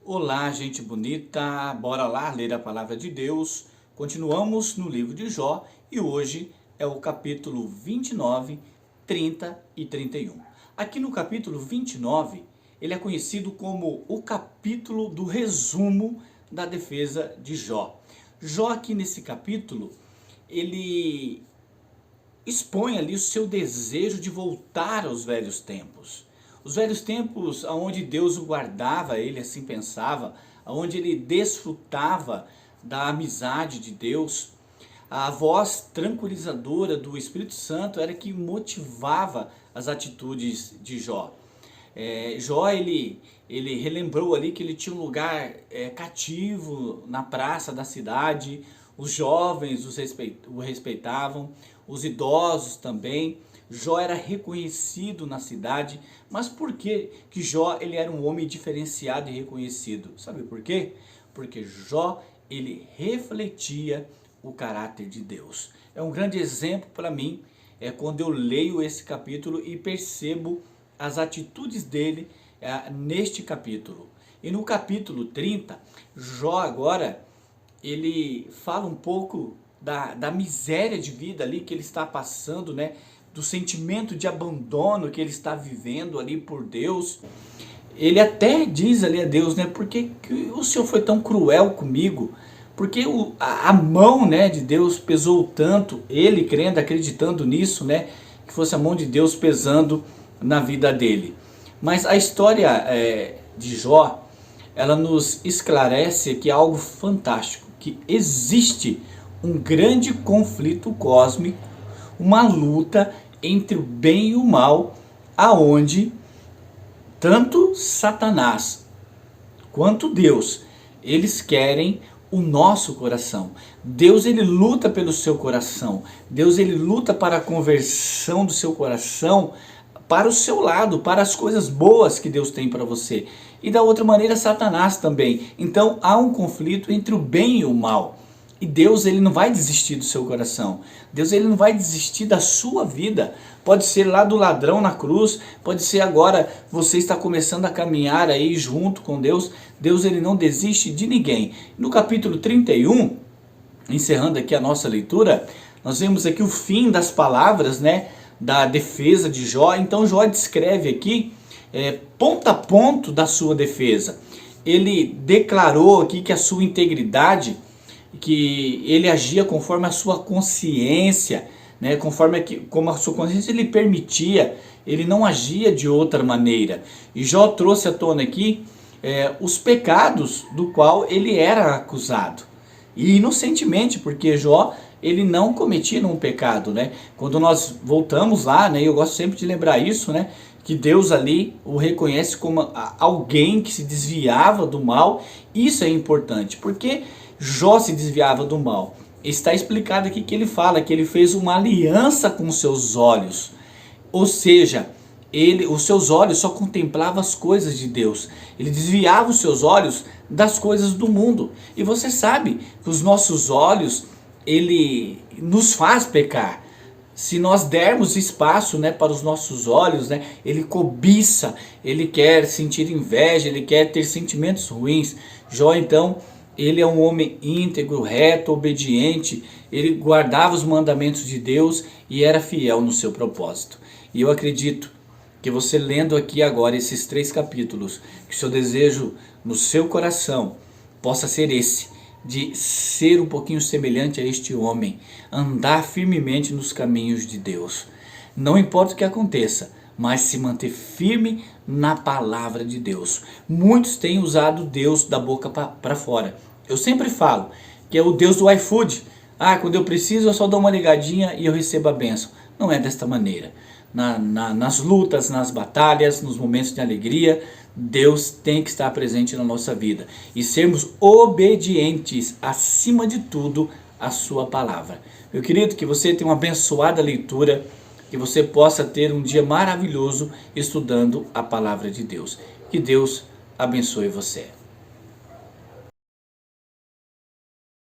Olá, gente bonita, bora lá ler a palavra de Deus. Continuamos no livro de Jó e hoje é o capítulo 29, 30 e 31. Aqui no capítulo 29, ele é conhecido como o capítulo do resumo da defesa de Jó. Jó aqui nesse capítulo, ele expõe ali o seu desejo de voltar aos velhos tempos. Os velhos tempos onde Deus o guardava, ele assim pensava, onde ele desfrutava da amizade de Deus. A voz tranquilizadora do Espírito Santo era que motivava as atitudes de Jó. Jó, ele relembrou ali que ele tinha um lugar cativo na praça da cidade, os jovens o respeitavam, os idosos também. Jó era reconhecido na cidade, mas por que Jó ele era um homem diferenciado e reconhecido? Sabe por quê? Porque Jó ele refletia o caráter de Deus. É um grande exemplo para mim, quando eu leio esse capítulo e percebo as atitudes dele neste capítulo. E no capítulo 30, Jó agora, ele fala um pouco da miséria de vida ali que ele está passando, né? Do sentimento de abandono que ele está vivendo ali por Deus. Ele até diz ali a Deus, né? Por que o Senhor foi tão cruel comigo? Porque a mão, né, de Deus pesou tanto, ele crendo, acreditando nisso, né? Que fosse a mão de Deus pesando na vida dele. Mas a história de Jó, ela nos esclarece aqui algo fantástico, que existe um grande conflito cósmico, uma luta entre o bem e o mal, aonde tanto Satanás quanto Deus, eles querem o nosso coração. Deus ele luta pelo seu coração. Deus ele luta para a conversão do seu coração para o seu lado, para as coisas boas que Deus tem para você. E da outra maneira Satanás também. Então há um conflito entre o bem e o mal. E Deus ele não vai desistir do seu coração. Deus ele não vai desistir da sua vida. Pode ser lá do ladrão na cruz, pode ser agora você está começando a caminhar aí junto com Deus. Deus ele não desiste de ninguém. No capítulo 31, encerrando aqui a nossa leitura, nós vemos aqui o fim das palavras, né, da defesa de Jó. Então Jó descreve aqui ponto a ponto da sua defesa. Ele declarou aqui que a sua integridade, que ele agia conforme a sua consciência, né? Como a sua consciência lhe permitia, ele não agia de outra maneira. E Jó trouxe à tona aqui os pecados do qual ele era acusado. E inocentemente, porque Jó ele não cometia nenhum pecado, né? Quando nós voltamos lá, né? Eu gosto sempre de lembrar isso, né? Que Deus ali o reconhece como alguém que se desviava do mal. Isso é importante, porque Jó se desviava do mal. Está explicado aqui que ele fala que ele fez uma aliança com os seus olhos. Ou seja, os seus olhos só contemplavam as coisas de Deus. Ele desviava os seus olhos das coisas do mundo. E você sabe que os nossos olhos, ele nos faz pecar. Se nós dermos espaço, né, para os nossos olhos, né, ele cobiça, ele quer sentir inveja, ele quer ter sentimentos ruins. Jó então, ele é um homem íntegro, reto, obediente, ele guardava os mandamentos de Deus e era fiel no seu propósito. E eu acredito que você lendo aqui agora esses 3 capítulos, que o seu desejo no seu coração possa ser esse, de ser um pouquinho semelhante a este homem, andar firmemente nos caminhos de Deus. Não importa o que aconteça, mas se manter firme na palavra de Deus. Muitos têm usado Deus da boca para fora. Eu sempre falo que é o Deus do iFood. Quando eu preciso eu só dou uma ligadinha e eu recebo a bênção. Não é desta maneira. Nas lutas, nas batalhas, nos momentos de alegria, Deus tem que estar presente na nossa vida. E sermos obedientes, acima de tudo, à sua palavra. Meu querido, que você tenha uma abençoada leitura, que você possa ter um dia maravilhoso estudando a palavra de Deus. Que Deus abençoe você.